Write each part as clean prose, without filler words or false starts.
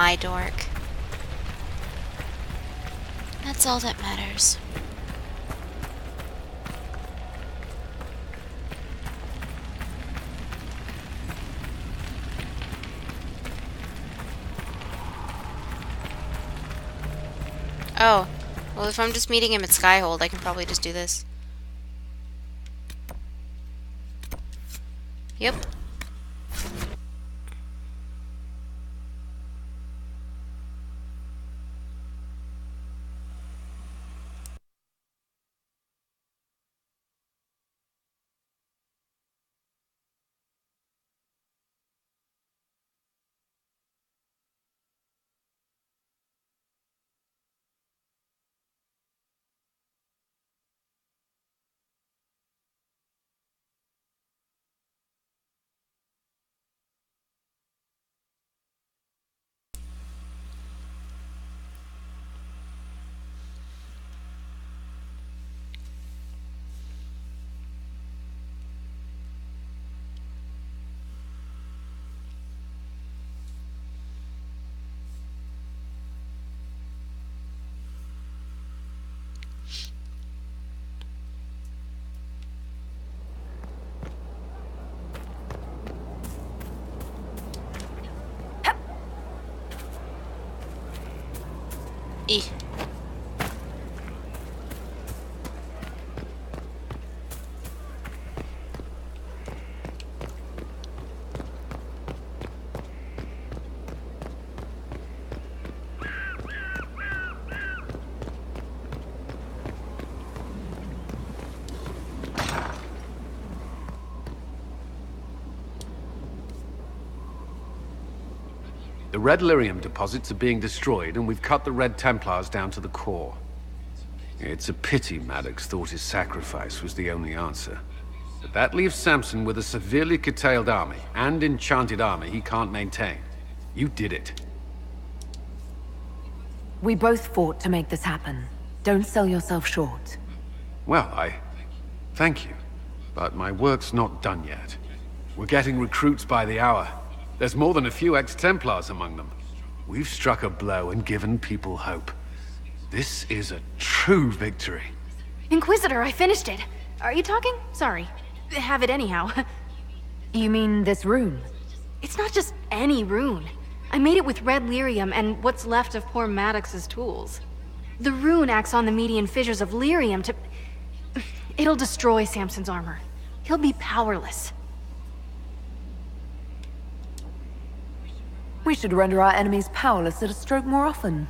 my dork. That's all that matters. Oh, well, if I'm just meeting him at Skyhold, I can probably just do this. Yep. E. The Red Lyrium deposits are being destroyed, and we've cut the Red Templars down to the core. It's a pity Maddox thought his sacrifice was the only answer. But that leaves Samson with a severely curtailed army, and enchanted armor he can't maintain. You did it. We both fought to make this happen. Don't sell yourself short. Well, thank you. But my work's not done yet. We're getting recruits by the hour. There's more than a few ex-Templars among them. We've struck a blow and given people hope. This is a true victory. Inquisitor, I finished it. Are you talking? Sorry. Have it anyhow. You mean this rune? It's not just any rune. I made it with red lyrium and what's left of poor Maddox's tools. The rune acts on the median fissures of lyrium to... It'll destroy Samson's armor. He'll be powerless. We should render our enemies powerless at a stroke more often.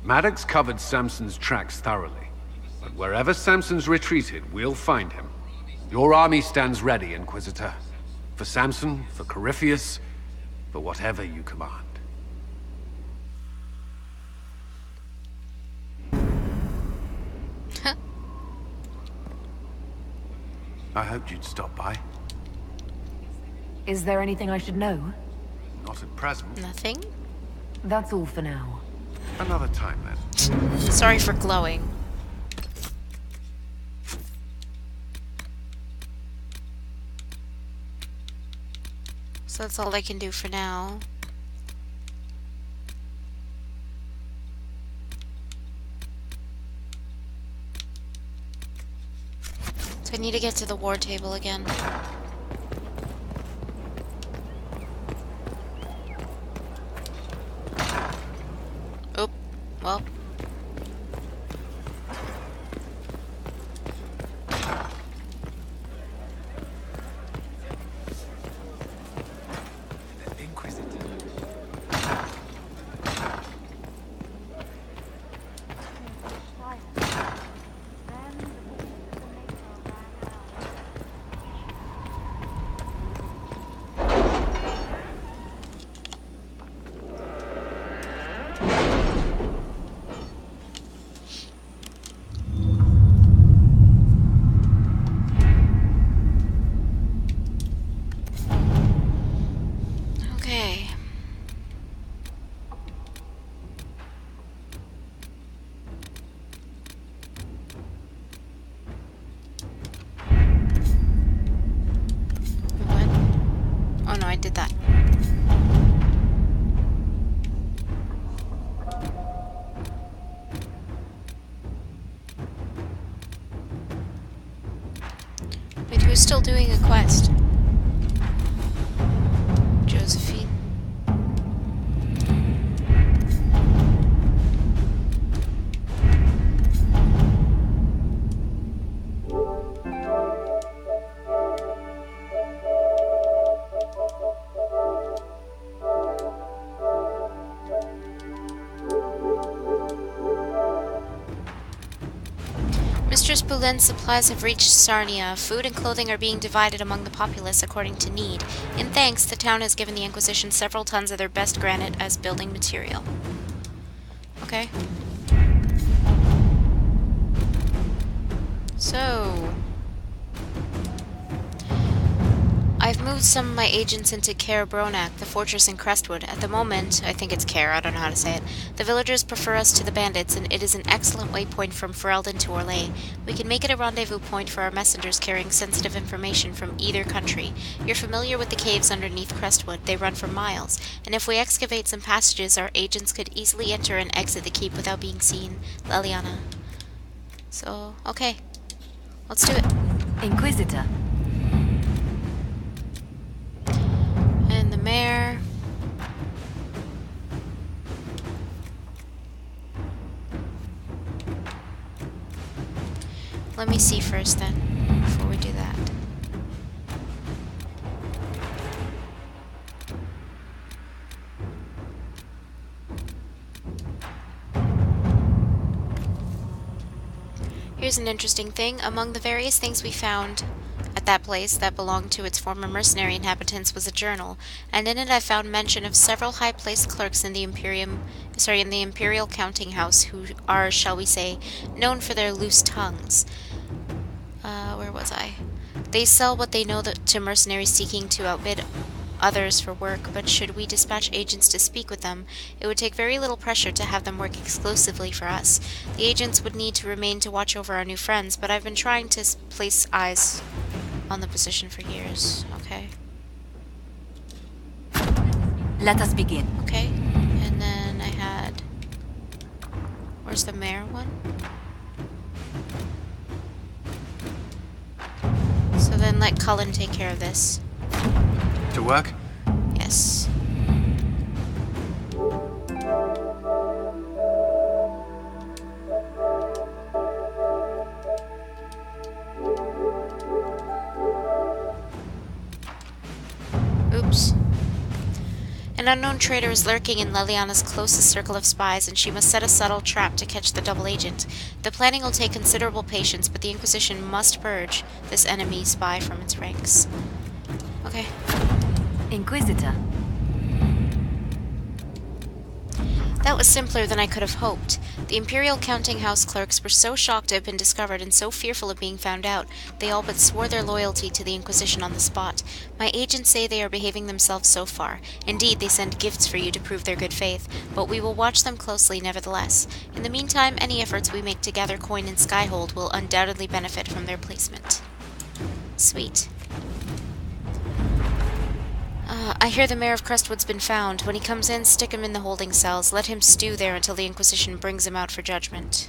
Maddox covered Samson's tracks thoroughly. But wherever Samson's retreated, we'll find him. Your army stands ready, Inquisitor. For Samson, for Corypheus, for whatever you command. I hoped you'd stop by. Is there anything I should know? Not at present. Nothing? That's all for now. Another time, then. Sorry for glowing. So that's all I can do for now. So I need to get to the war table again. Oh, well. who's still doing a quest? Josephine. Mistress Boulin's supplies have reached Sarnia. Food and clothing are being divided among the populace according to need. In thanks, the town has given the Inquisition several tons of their best granite as building material. Okay. So... I've moved some of my agents into Caer Bronac, the fortress in Crestwood. At the moment, I think it's Caer, I don't know how to say it. The villagers prefer us to the bandits, and it is an excellent waypoint from Ferelden to Orlais. We can make it a rendezvous point for our messengers carrying sensitive information from either country. You're familiar with the caves underneath Crestwood. They run for miles, and if we excavate some passages, our agents could easily enter and exit the keep without being seen. Leliana. So, okay. Let's do it. Inquisitor. And the mayor. Let me see first then, before we do that. Here's an interesting thing. Among the various things we found at that place that belonged to its former mercenary inhabitants was a journal, and in it I found mention of several high-placed clerks in the Imperial Counting House who are, shall we say, known for their loose tongues. Where was I? They sell what they know to mercenaries seeking to outbid others for work, but should we dispatch agents to speak with them, it would take very little pressure to have them work exclusively for us. The agents would need to remain to watch over our new friends, but I've been trying to place eyes on the position for years. Okay. Let us begin. Okay. And then I had... Where's the mayor one? So then let Cullen take care of this. To work? Yes. Oops. An unknown traitor is lurking in Leliana's closest circle of spies, and she must set a subtle trap to catch the double agent. The planning will take considerable patience, but the Inquisition must purge this enemy spy from its ranks. Okay. Inquisitor. That was simpler than I could have hoped. The Imperial Counting House clerks were so shocked to have been discovered and so fearful of being found out, they all but swore their loyalty to the Inquisition on the spot. My agents say they are behaving themselves so far. Indeed, they send gifts for you to prove their good faith, but we will watch them closely nevertheless. In the meantime, any efforts we make to gather coin in Skyhold will undoubtedly benefit from their placement. Sweet. I hear the mayor of Crestwood's been found. When he comes in, stick him in the holding cells. Let him stew there until the Inquisition brings him out for judgment.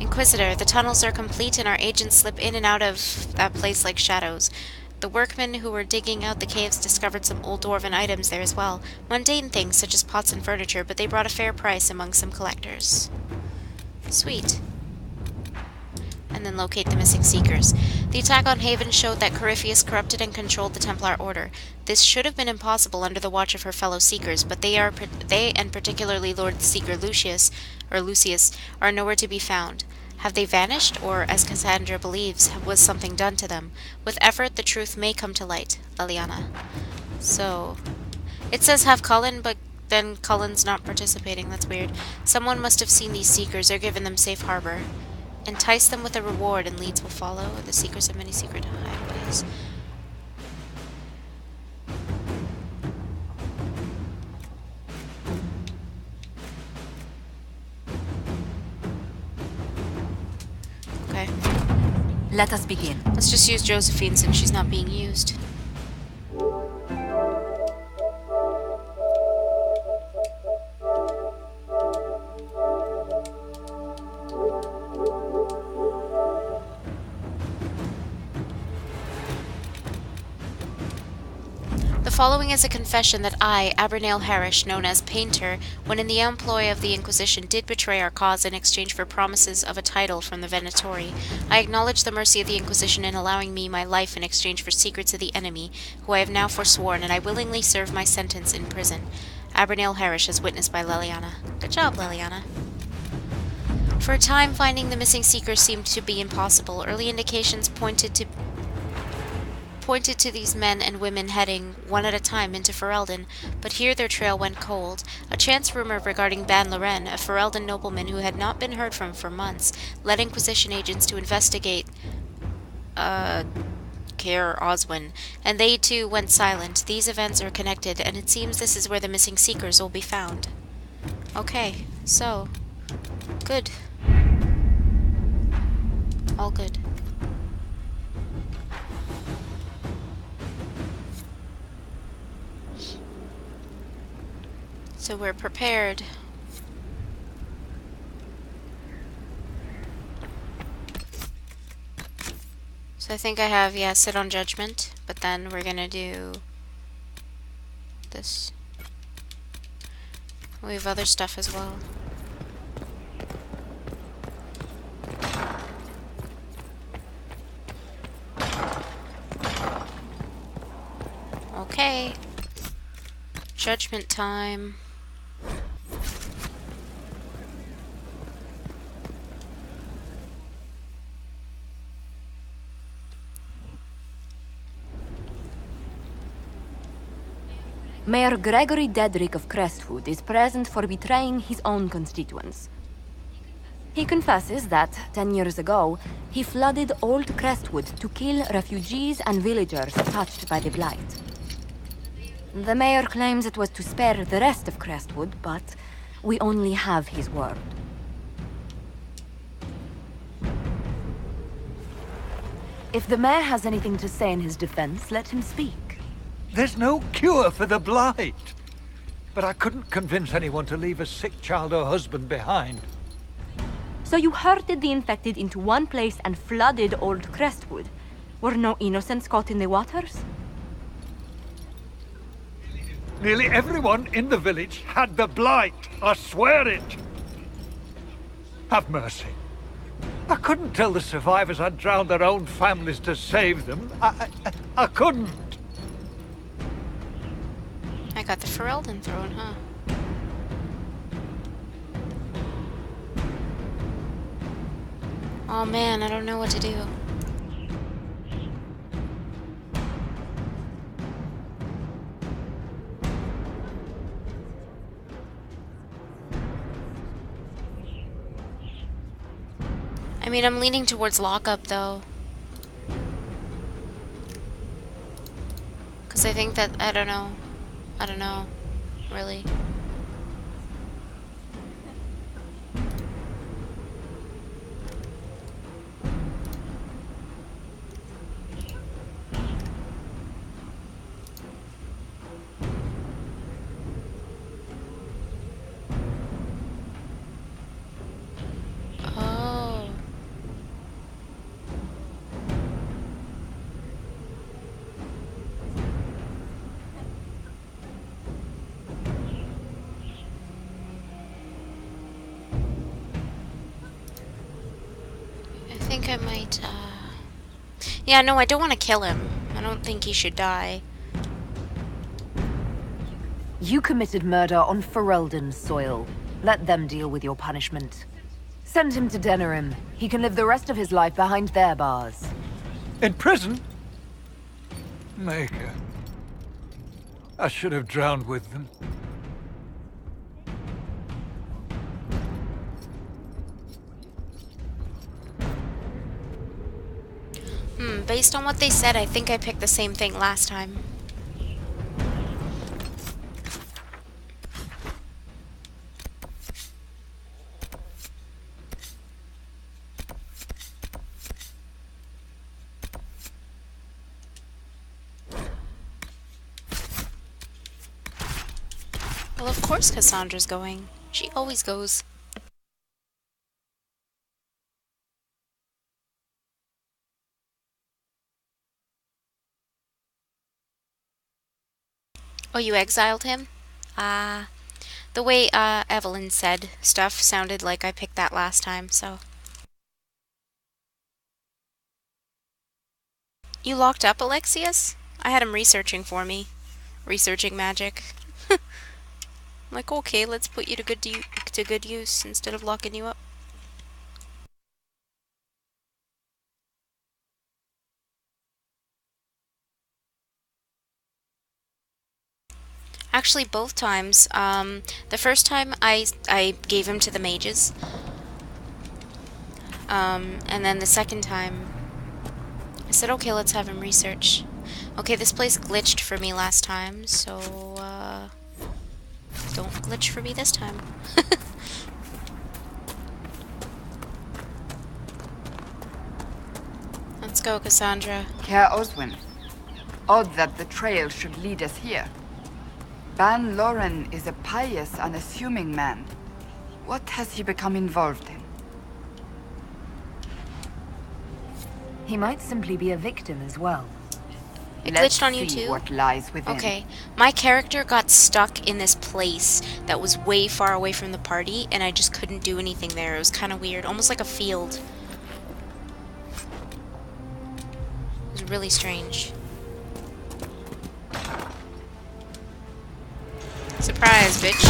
Inquisitor, the tunnels are complete and our agents slip in and out of that place like shadows. The workmen who were digging out the caves discovered some old dwarven items there as well. Mundane things such as pots and furniture, but they brought a fair price among some collectors. Sweet. And then locate the missing Seekers. The attack on Haven showed that Corypheus corrupted and controlled the Templar Order. This should have been impossible under the watch of her fellow Seekers, but they and particularly Lord Seeker Lucius, are nowhere to be found. Have they vanished, or, as Cassandra believes, was something done to them? With effort, the truth may come to light. Leliana. So, it says have Cullen, but then Cullen's not participating. That's weird. Someone must have seen these Seekers or given them safe harbor. Entice them with a reward and leads will follow. The Seekers have many secret hideaways. Okay. Let us begin. Let's just use Josephine since she's not being used. following is a confession that I, Abernail Harish, known as Painter, when in the employ of the Inquisition, did betray our cause in exchange for promises of a title from the Venatori. I acknowledge the mercy of the Inquisition in allowing me my life in exchange for secrets of the enemy, who I have now forsworn, and I willingly serve my sentence in prison. Abernail Harish, as witnessed by Leliana. Good job, Leliana. For a time, finding the missing seekers seemed to be impossible. Early indications pointed to these men and women heading, one at a time, into Ferelden, but here their trail went cold. A chance rumor regarding Ban Loren, a Ferelden nobleman who had not been heard from for months, led Inquisition agents to investigate, Care Oswin, and they too went silent. These events are connected, and it seems this is where the missing seekers will be found. Okay, so, good. All good. So we're prepared. So I think I have, yeah, sit on judgment, but then we're gonna do this. We have other stuff as well. Okay. Judgment time. Mayor Gregory Dedrick of Crestwood is present for betraying his own constituents. He confesses that, 10 years ago, he flooded Old Crestwood to kill refugees and villagers touched by the Blight. The mayor claims it was to spare the rest of Crestwood, but we only have his word. If the mayor has anything to say in his defense, let him speak. There's no cure for the Blight. But I couldn't convince anyone to leave a sick child or husband behind. So you herded the infected into one place and flooded Old Crestwood. Were no innocents caught in the waters? Nearly everyone in the village had the Blight. I swear it. Have mercy. I couldn't tell the survivors I'd drowned their own families to save them. I couldn't. I got the Ferelden thrown, huh? Oh man, I don't know what to do. I mean, I'm leaning towards lockup, though. Because I think that, I don't know, really. Oh. I think I might, Yeah, no, I don't want to kill him. I don't think he should die. You committed murder on Ferelden's soil. Let them deal with your punishment. Send him to Denerim. He can live the rest of his life behind their bars. In prison? Maker. I should have drowned with them. Based on what they said, I think I picked the same thing last time. Well, of course Cassandra's going. She always goes. Oh, you exiled him? Ah. The way Evelyn said stuff sounded like I picked that last time, so. You locked up Alexius? I had him researching for me. Researching magic. I'm like, okay, let's put you to good use instead of locking you up. Actually, both times. The first time I gave him to the mages. And then the second time, I said, okay, let's have him research. Okay, this place glitched for me last time, so, don't glitch for me this time. Let's go, Cassandra. Herr Oswin, odd that the trail should lead us here. Ban Loren is a pious, unassuming man. What has he become involved in? He might simply be a victim as well. It Let's glitched on you see too? what lies within. Okay, my character got stuck in this place that was way far away from the party, and I just couldn't do anything there. It was kind of weird, almost like a field. It was really strange. Surprise, bitch.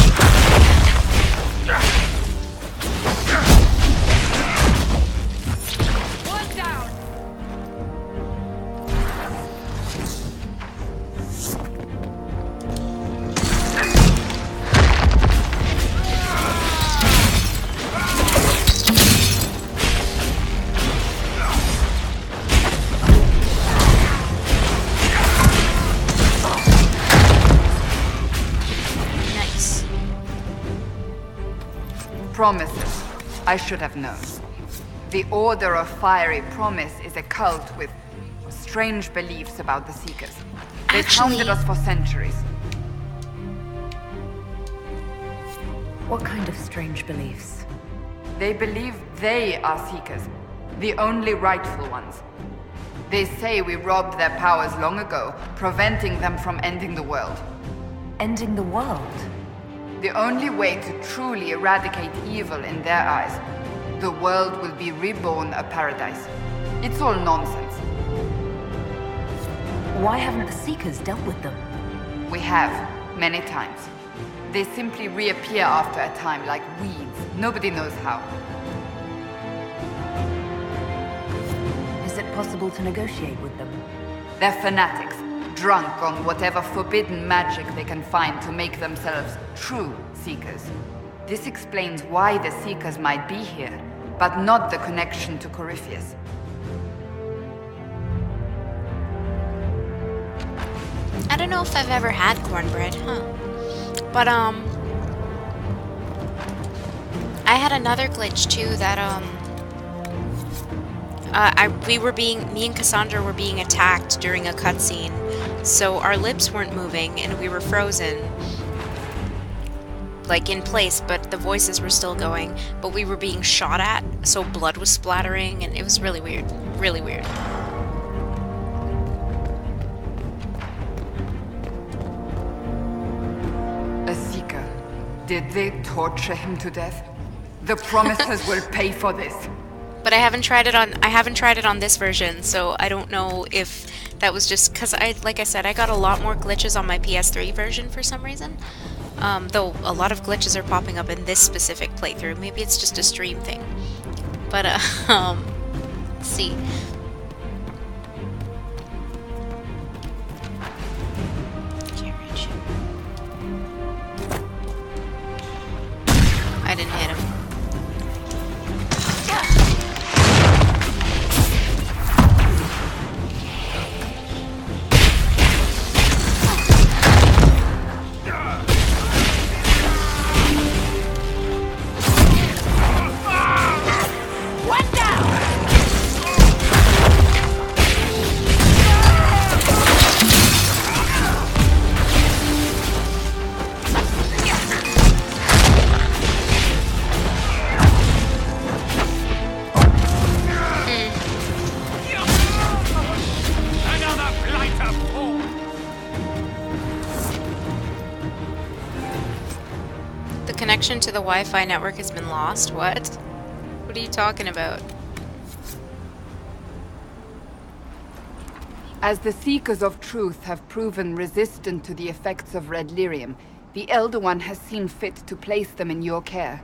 Nice. Promises. I should have known. The Order of Fiery Promise is a cult with strange beliefs about the Seekers. They've hounded us for centuries. What kind of strange beliefs? They believe they are Seekers, the only rightful ones. They say we robbed their powers long ago, preventing them from ending the world. Ending the world? The only way to truly eradicate evil in their eyes, the world will be reborn a paradise. It's all nonsense. Why haven't the Seekers dealt with them? We have, many times. They simply reappear after a time like weeds. Nobody knows how. Is it possible to negotiate with them? They're fanatics, drunk on whatever forbidden magic they can find to make themselves true Seekers. This explains why the Seekers might be here, but not the connection to Corypheus. I don't know if I've ever had cornbread, huh? But, I had another glitch, too, that, me and Cassandra were being attacked during a cutscene, so our lips weren't moving, and we were frozen. Like, in place, but the voices were still going, but we were being shot at, so blood was splattering, and it was really weird. Really weird. A Seeker. Did they torture him to death? The Promises will pay for this. But I haven't tried it on this version, so I don't know if that was just because like I said, I got a lot more glitches on my PS3 version for some reason. Though a lot of glitches are popping up in this specific playthrough. Maybe it's just a stream thing. But let's see. Carriage. I didn't hit him. The connection to the Wi-Fi network has been lost? What? What are you talking about? As the Seekers of Truth have proven resistant to the effects of red lyrium, the Elder One has seen fit to place them in your care.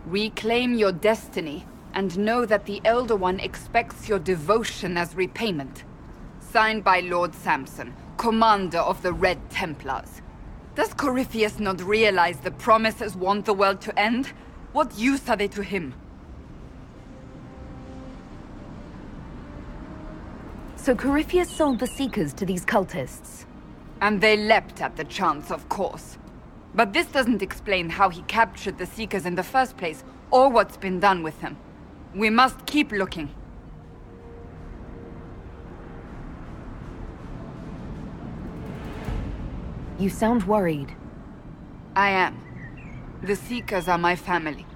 Reclaim your destiny, and know that the Elder One expects your devotion as repayment. Signed by Lord Samson, Commander of the Red Templars. Does Corypheus not realize the promises want the world to end? What use are they to him? So Corypheus sold the Seekers to these cultists. And they leapt at the chance, of course. But this doesn't explain how he captured the Seekers in the first place, or what's been done with them. We must keep looking. You sound worried. I am. The Seekers are my family.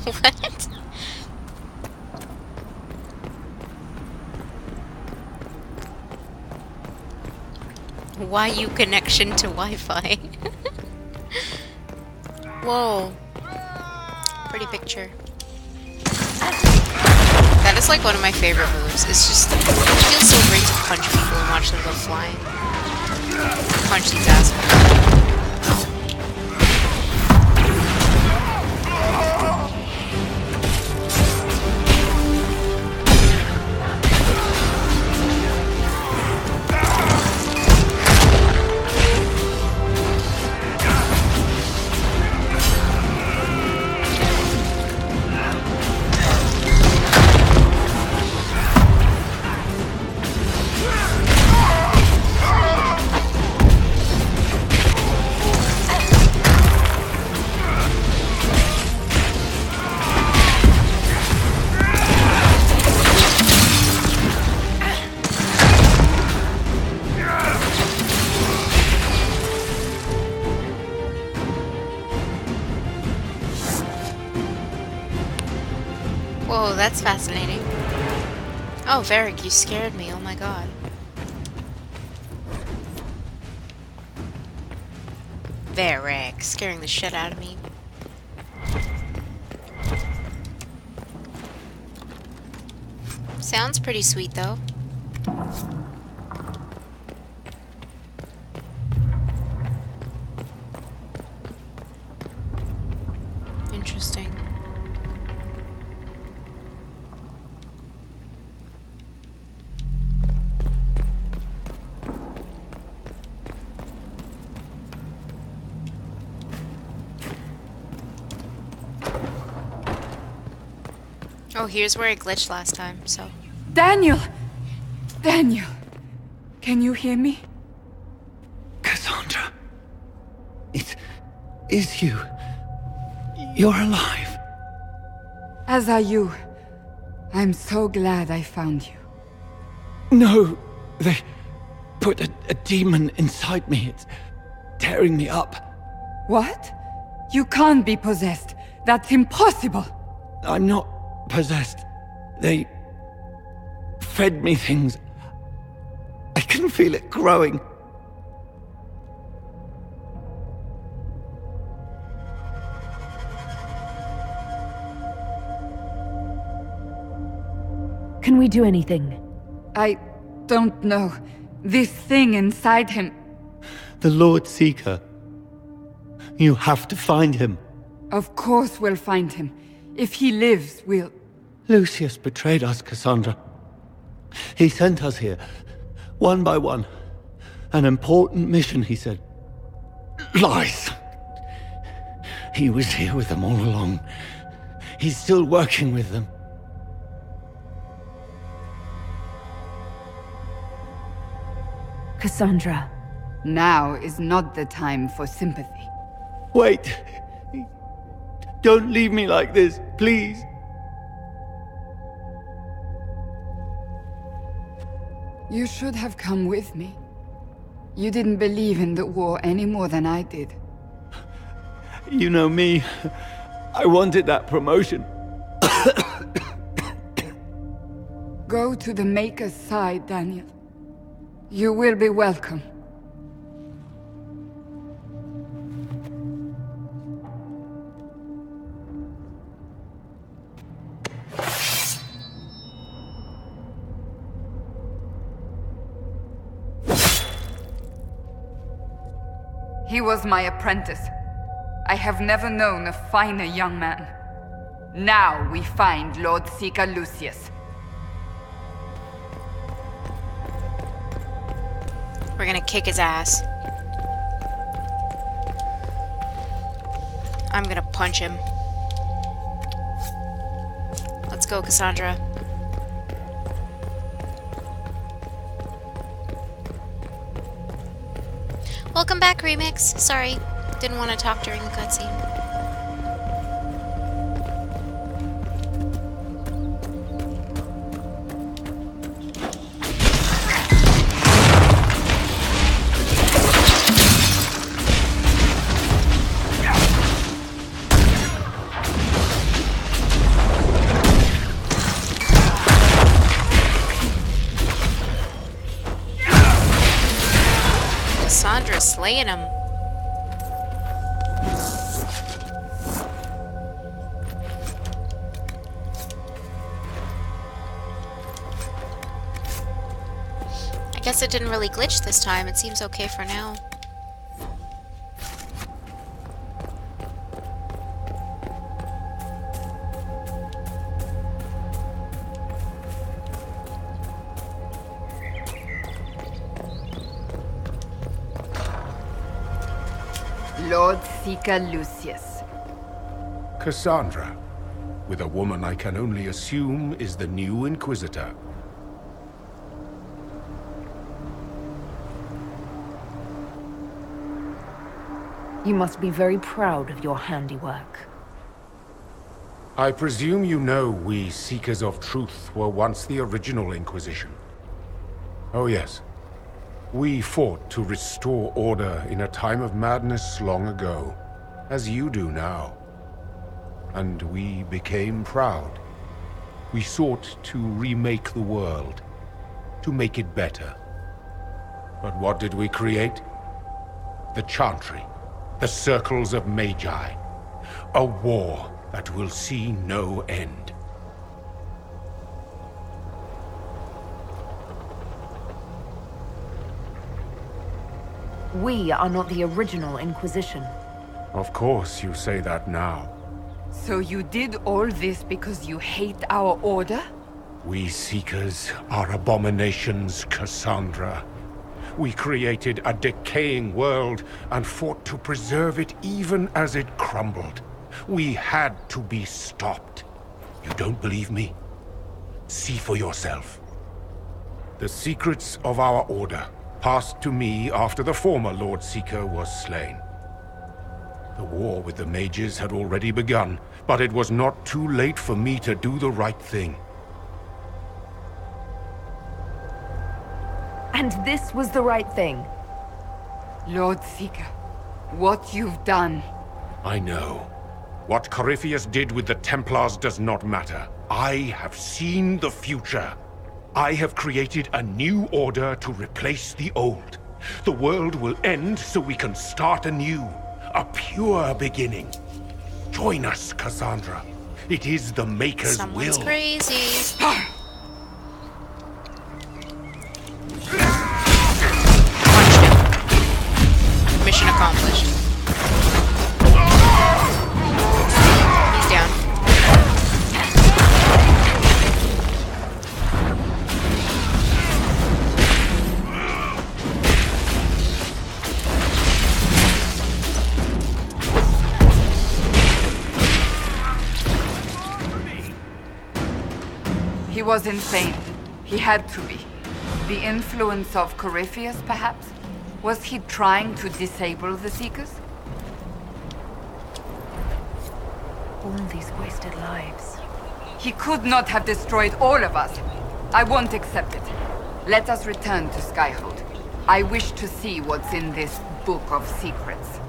What? Why you connection to Wi-Fi? Whoa. Pretty picture. That is like one of my favorite moves. It's just, it feels so great to punch people and watch them go flying. Punch these assholes. Whoa, that's fascinating. Oh, Varric, you scared me. Oh my god. Varric, scaring the shit out of me. Sounds pretty sweet, though. Interesting. Oh, here's where I glitched last time, so... Daniel! Daniel! Can you hear me? Cassandra. It is you. You're alive. As are you. I'm so glad I found you. No, they put a demon inside me. It's tearing me up. What? You can't be possessed. That's impossible. I'm not possessed. They fed me things. I can feel it growing. Can we do anything? I don't know. This thing inside him... The Lord Seeker. You have to find him. Of course we'll find him. If he lives, we'll... Lucius betrayed us, Cassandra. He sent us here, one by one. An important mission, he said. Lies! He was here with them all along. He's still working with them. Cassandra. Now is not the time for sympathy. Wait! Don't leave me like this, please. You should have come with me. You didn't believe in the war any more than I did. You know me. I wanted that promotion. Go to the Maker's side, Daniel. You will be welcome. He was my apprentice. I have never known a finer young man. Now we find Lord Seeker Lucius. We're gonna kick his ass. I'm gonna punch him. Let's go, Cassandra. Welcome back, Remix. Sorry, didn't want to talk during the cutscene. Cassandra's slaying him. I guess it didn't really glitch this time. It seems okay for now. Lord Seeker Lucius. Cassandra, with a woman I can only assume is the new Inquisitor. You must be very proud of your handiwork. I presume you know we Seekers of Truth were once the original Inquisition. Oh yes. We fought to restore order in a time of madness long ago, as you do now. And we became proud. We sought to remake the world, to make it better. But what did we create? The Chantry, the Circles of Magi. A war that will see no end. We are not the original Inquisition. Of course you say that now. So you did all this because you hate our order? We Seekers are abominations, Cassandra. We created a decaying world and fought to preserve it even as it crumbled. We had to be stopped. You don't believe me? See for yourself. The secrets of our order passed to me after the former Lord Seeker was slain. The war with the mages had already begun, but it was not too late for me to do the right thing. And this was the right thing. Lord Seeker, what you've done. I know. What Corypheus did with the Templars does not matter. I have seen the future. I have created a new order to replace the old. The world will end so we can start anew. A pure beginning. Join us, Cassandra. It is the Maker's Someone's will. crazy. Mission accomplished. He's down. He was insane. He had to be. The influence of Corypheus, perhaps? Was he trying to disable the Seekers? All these wasted lives. He could not have destroyed all of us. I won't accept it. Let us return to Skyhold. I wish to see what's in this book of secrets.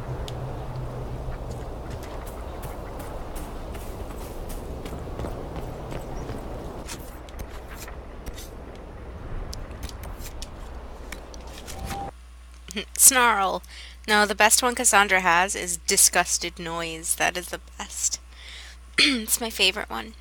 Snarl. No, the best one Cassandra has is disgusted noise. That is the best. It's my favorite one.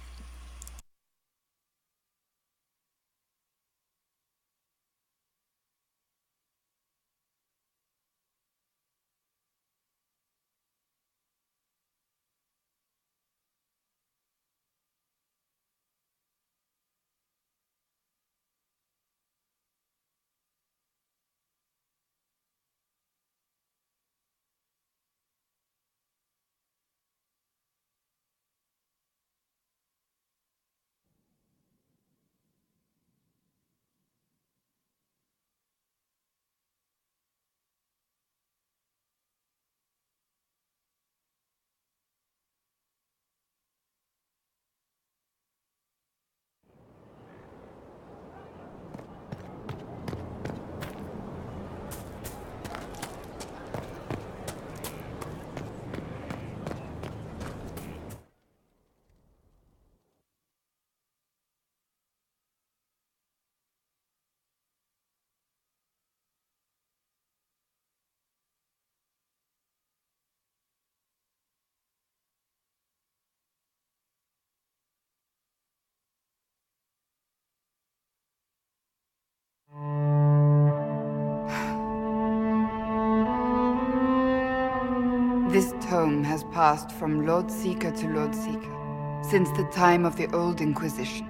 This tome has passed from Lord Seeker to Lord Seeker since the time of the Old Inquisition.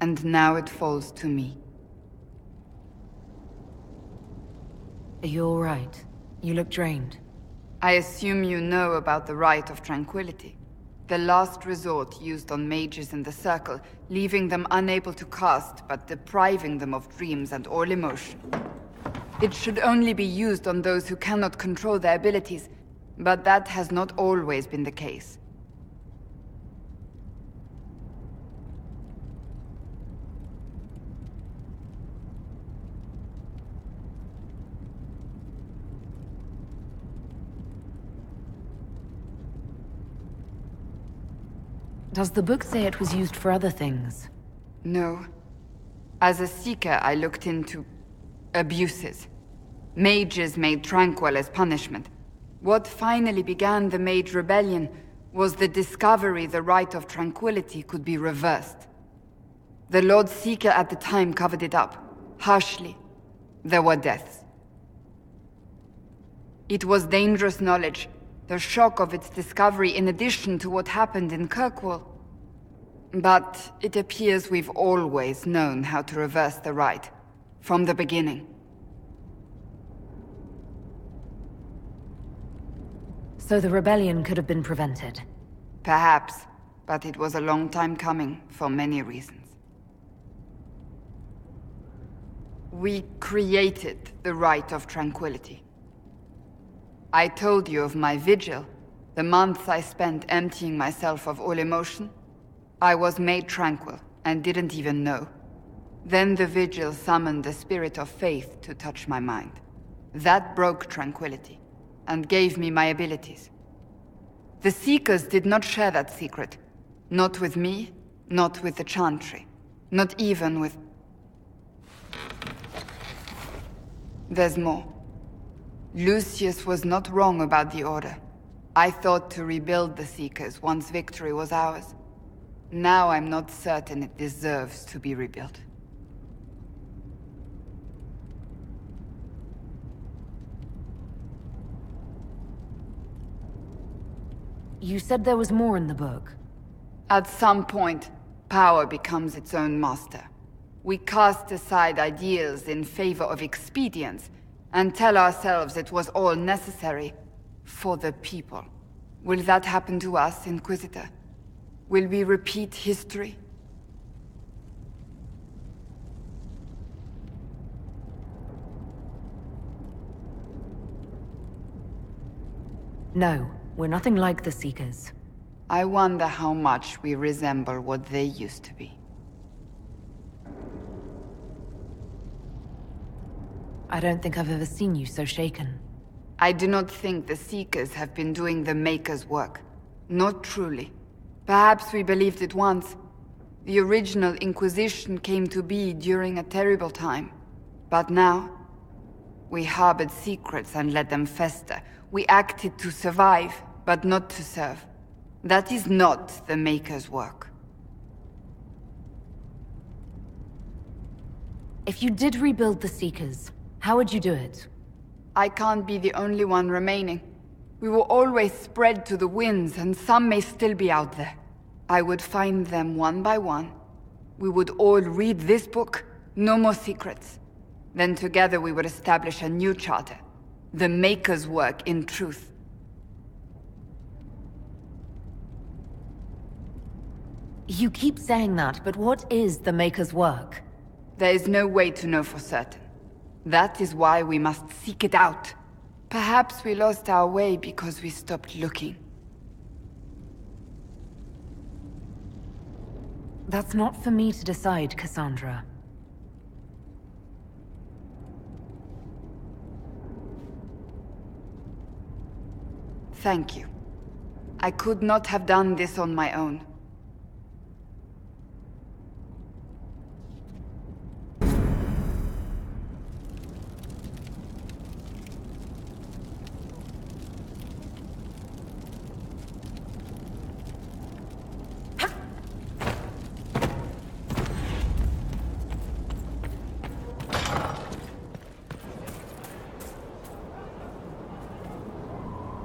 And now it falls to me. Are you all right? You look drained. I assume you know about the Rite of Tranquility. The last resort used on mages in the Circle, leaving them unable to cast, but depriving them of dreams and all emotion. It should only be used on those who cannot control their abilities, but that has not always been the case. Does the book say it was used for other things? No. As a Seeker, I looked into abuses. Mages made Tranquil as punishment. What finally began the Mage Rebellion was the discovery the Rite of Tranquility could be reversed. The Lord Seeker at the time covered it up, harshly. There were deaths. It was dangerous knowledge, the shock of its discovery in addition to what happened in Kirkwall. But it appears we've always known how to reverse the Rite, from the beginning. So the rebellion could have been prevented. Perhaps, but it was a long time coming, for many reasons. We created the Rite of Tranquility. I told you of my vigil, the months I spent emptying myself of all emotion. I was made tranquil, and didn't even know. Then the vigil summoned the spirit of faith to touch my mind. That broke tranquility, and gave me my abilities. The Seekers did not share that secret. Not with me, not with the Chantry, not even with... There's more. Lucius was not wrong about the Order. I thought to rebuild the Seekers once victory was ours. Now I'm not certain it deserves to be rebuilt. You said there was more in the book. At some point, power becomes its own master. We cast aside ideals in favor of expedience, and tell ourselves it was all necessary for the people. Will that happen to us, Inquisitor? Will we repeat history? No, we're nothing like the Seekers. I wonder how much we resemble what they used to be. I don't think I've ever seen you so shaken. I do not think the Seekers have been doing the Maker's work. Not truly. Perhaps we believed it once. The original Inquisition came to be during a terrible time. But now, We harbored secrets and let them fester. We acted to survive, but not to serve. That is not the Maker's work. If you did rebuild the Seekers, how would you do it? I can't be the only one remaining. We will always spread to the winds, and some may still be out there. I would find them one by one. We would all read this book, no more secrets. Then together we would establish a new charter. The Maker's work in truth. You keep saying that, but what is the Maker's work? There is no way to know for certain. That is why we must seek it out. Perhaps we lost our way because we stopped looking. That's not for me to decide, Cassandra. Thank you. I could not have done this on my own.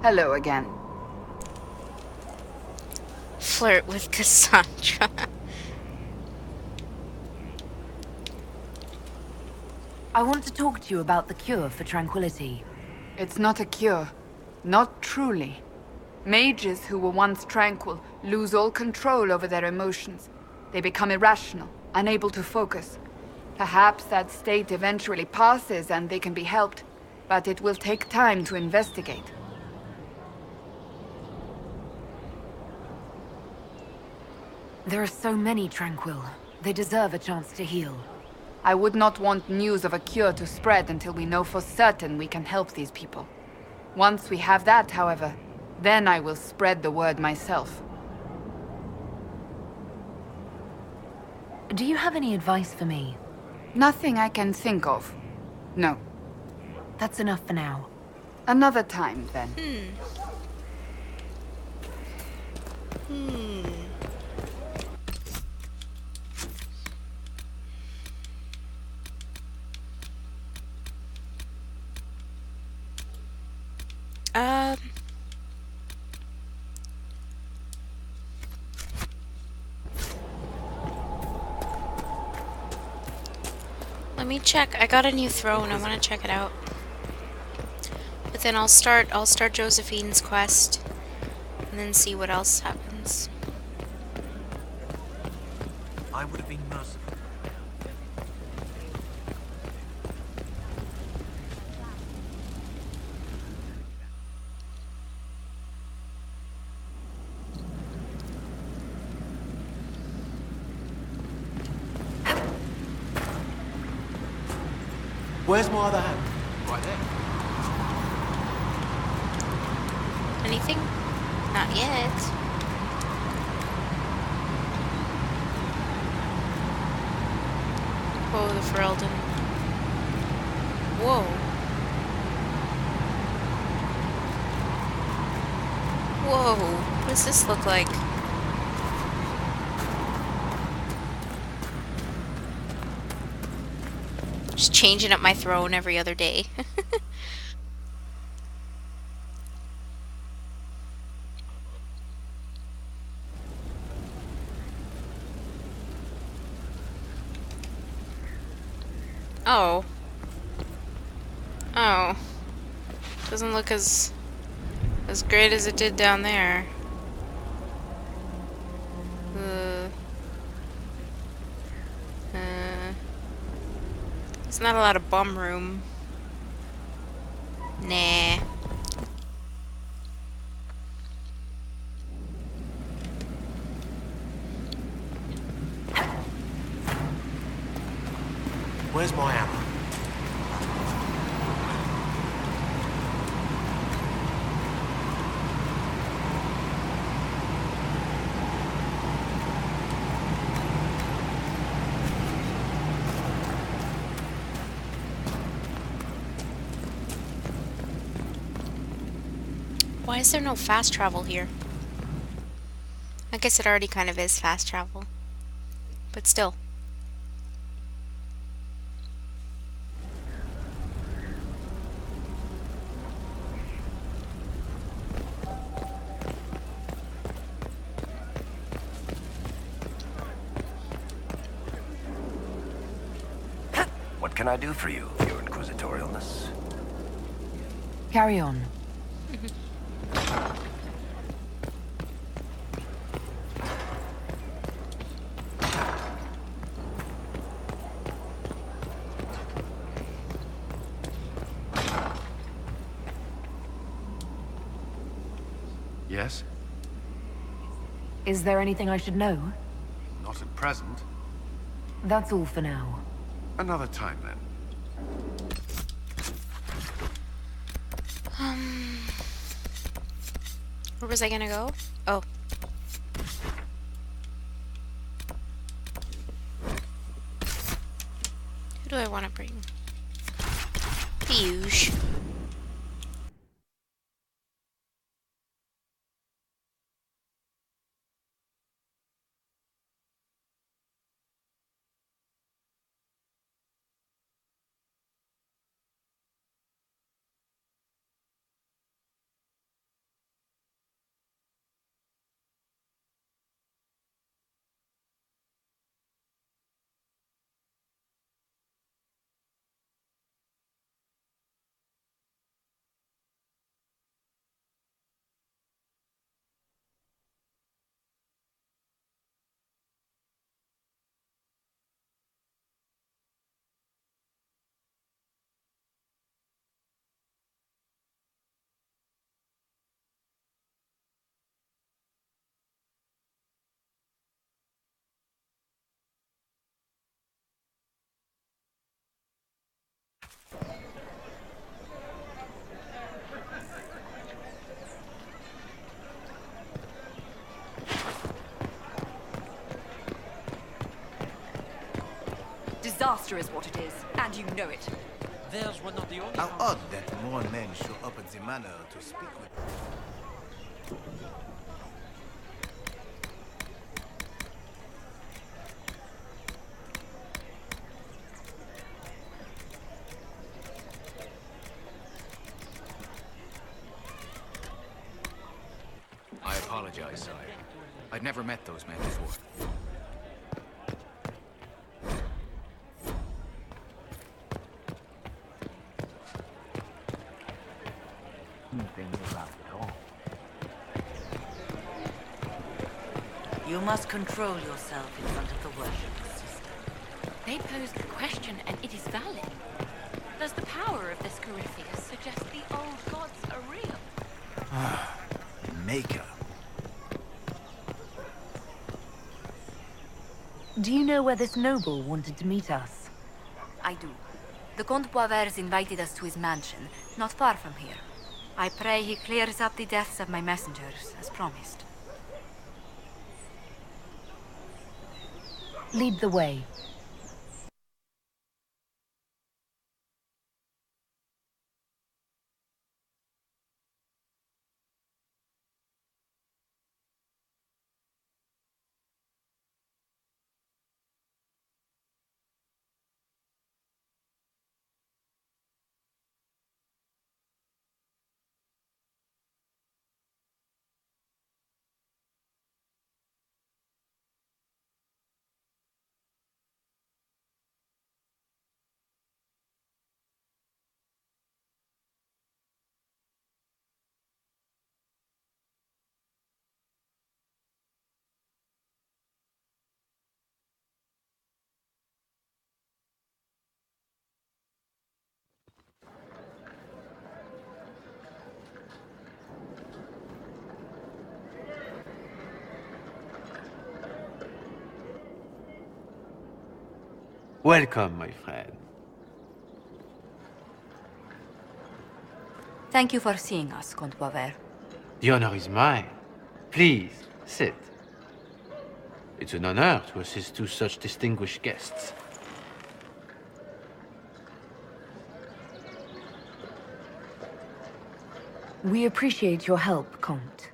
Hello again. Flirt with Cassandra. I want to talk to you about the cure for tranquility. It's not a cure. Not truly. Mages who were once tranquil lose all control over their emotions. They become irrational, unable to focus. Perhaps that state eventually passes and they can be helped, but it will take time to investigate. There are so many tranquil. They deserve a chance to heal. I would not want news of a cure to spread until we know for certain we can help these people. Once we have that, however, then I will spread the word myself. Do you have any advice for me? Nothing I can think of. No. That's enough for now. Another time, then. Let me check. I got a new throne. I want to check it out. But then I'll start Josephine's quest and then see what else happens. I would have been merciful. Where's my other hand? Right there. Anything? Not yet. Whoa, the Ferelden. Whoa. Whoa. What does this look like? Just changing up my throne every other day. Oh. Oh. Doesn't look as great as it did down there. There's not a lot of bum room. Nah. Where's my hammer? Why is there no fast travel here? I guess it already kind of is fast travel. But still. What can I do for you, your inquisitorialness? Carry on. Yes? Is there anything I should know? Not at present. That's all for now. Another time, then. Where was I gonna go? Oh. Who do I want to bring? Piyush. Disaster is what it is, and you know it. Theirs were not the only How odd that more men show up at the manor to speak with. I apologize, sire. I'd never met those men before. You must control yourself in front of the worshippers, sister. They pose the question, and it is valid. Does the power of this Corypheus suggest the old gods are real? Maker. Do you know where this noble wanted to meet us? I do. The Comte Poivers invited us to his mansion, not far from here. I pray he clears up the deaths of my messengers, as promised. Lead the way. Welcome, my friend. Thank you for seeing us, Comte Poivers. The honor is mine. Please, sit. It's an honor to assist two such distinguished guests. We appreciate your help, Comte.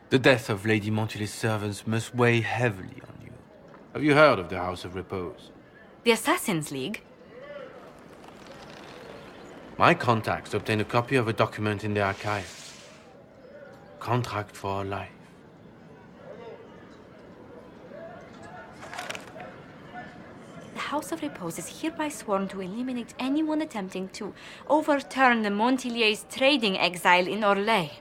The death of Lady Montily's servants must weigh heavily on you. Have you heard of the House of Repose? The Assassin's League? My contacts obtained a copy of a document in the archives. Contract for a life. The House of Repose is hereby sworn to eliminate anyone attempting to overturn the Montilier's trading exile in Orlais.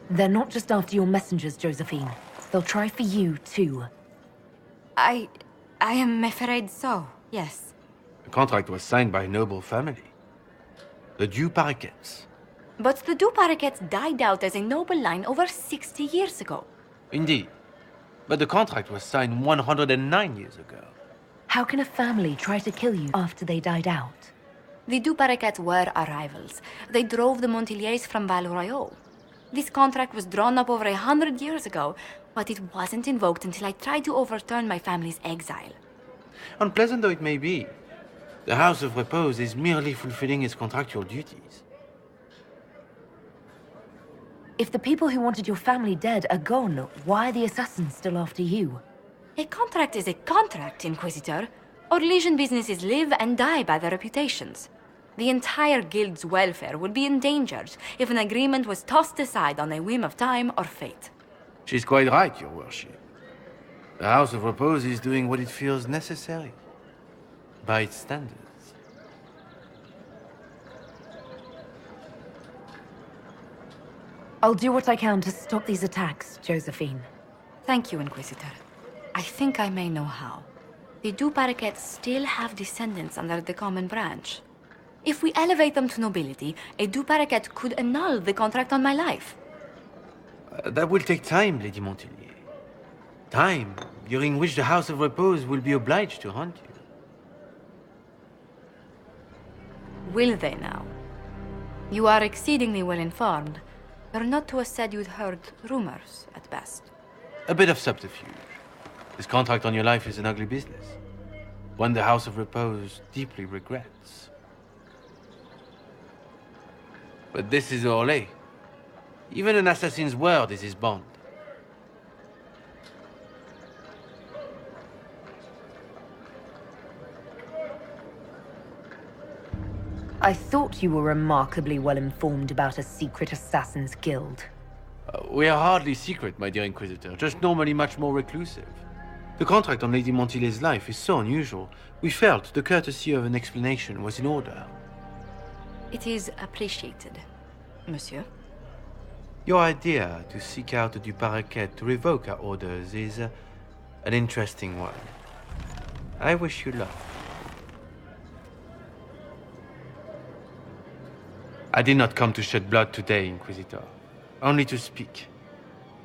They're not just after your messengers, Josephine. They'll try for you, too. I am afraid so, yes. The contract was signed by a noble family. The Du Paraquets. But the Du Paraquets died out as a noble line over 60 years ago. Indeed. But the contract was signed 109 years ago. How can a family try to kill you after they died out? The Du Paraquets were our rivals. They drove the Montiliers from Val Royal. This contract was drawn up over 100 years ago, but it wasn't invoked until I tried to overturn my family's exile. Unpleasant though it may be, the House of Repose is merely fulfilling its contractual duties. If the people who wanted your family dead are gone, why are the assassins still after you? A contract is a contract, Inquisitor. Orlesian businesses live and die by their reputations. The entire guild's welfare would be endangered if an agreement was tossed aside on a whim of time or fate. She's quite right, Your Worship. The House of Repose is doing what it feels necessary, by its standards. I'll do what I can to stop these attacks, Josephine. Thank you, Inquisitor. I think I may know how. The Du Paraquets still have descendants under the common branch. If we elevate them to nobility, a Du Paraquet could annul the contract on my life. That will take time, Lady Montilyet. Time during which the House of Repose will be obliged to hunt you. Will they now? You are exceedingly well informed. You're not to have said you'd heard rumors, at best. A bit of subterfuge. This contract on your life is an ugly business. One the House of Repose deeply regrets. But this is Orlais. Even an assassin's word is his bond. I thought you were remarkably well informed about a secret assassin's guild. We are hardly secret, my dear Inquisitor, just normally much more reclusive. The contract on Lady Montilier's life is so unusual, we felt the courtesy of an explanation was in order. It is appreciated, monsieur. Your idea to seek out the Du Paraquet to revoke our orders is an interesting one. I wish you luck. I did not come to shed blood today, Inquisitor. Only to speak.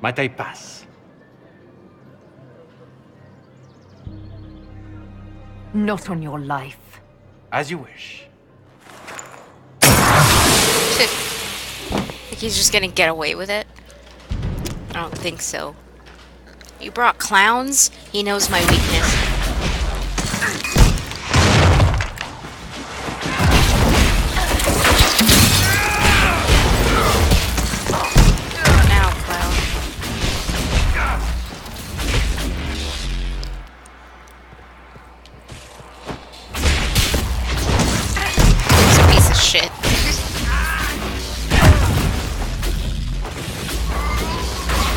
Might I pass? Not on your life. As you wish. Think he's just gonna get away with it? I don't think so. You brought clowns? He knows my weakness. Now, clown. He's a piece of shit.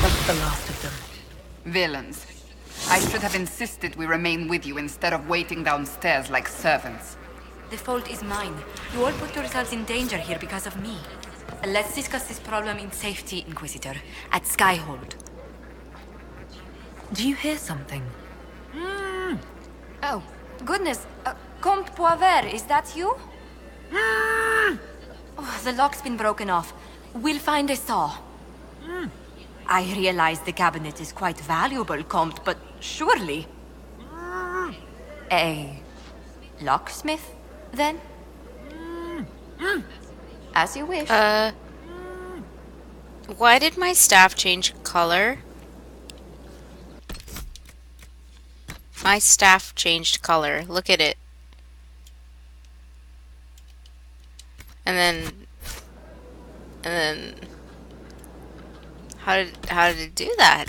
That's the last of them. Villains. I should have insisted we remain with you instead of waiting downstairs like servants. The fault is mine. You all put yourselves in danger here because of me. Let's discuss this problem in safety, Inquisitor, at Skyhold. Do you hear something? Oh, goodness. Comte Poivert, is that you? Oh, the lock's been broken off. We'll find a saw. I realize the cabinet is quite valuable, Comte, but surely... A locksmith, then? As you wish. Why did my staff change color? My staff changed color. Look at it. And then how did it do that?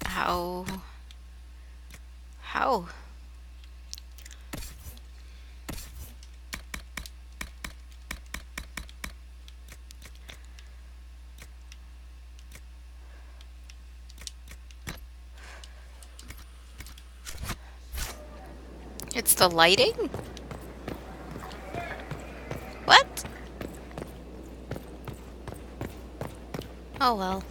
How? It's the lighting? What? Oh well.